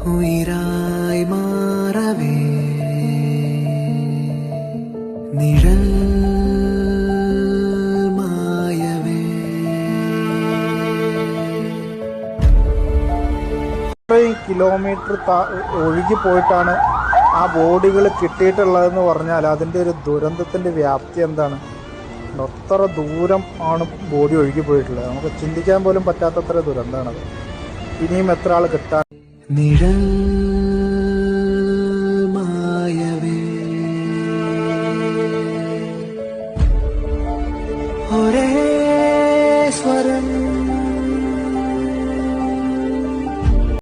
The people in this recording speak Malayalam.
ഉയിരായി മാറവേ നിഴൽ മായവേ. ഇത്രയും കിലോമീറ്റർ ഒഴുകി പോയിട്ടാണ് ആ ബോഡികൾ കിട്ടിയിട്ടുള്ളതെന്ന് പറഞ്ഞാൽ അതിൻ്റെ ഒരു ദുരന്തത്തിൻ്റെ വ്യാപ്തി എന്താണ്. എത്ര ദൂരം ആണ് ബോഡി ഒഴുകി പോയിട്ടുള്ളത്, നമുക്ക് ചിന്തിക്കാൻ പോലും പറ്റാത്തത്ര ദുരന്തമാണത്. ഇനിയും എത്ര ആൾ കിട്ടാൻ. നിഴൽ മായവേ ഒരേ സ്വരം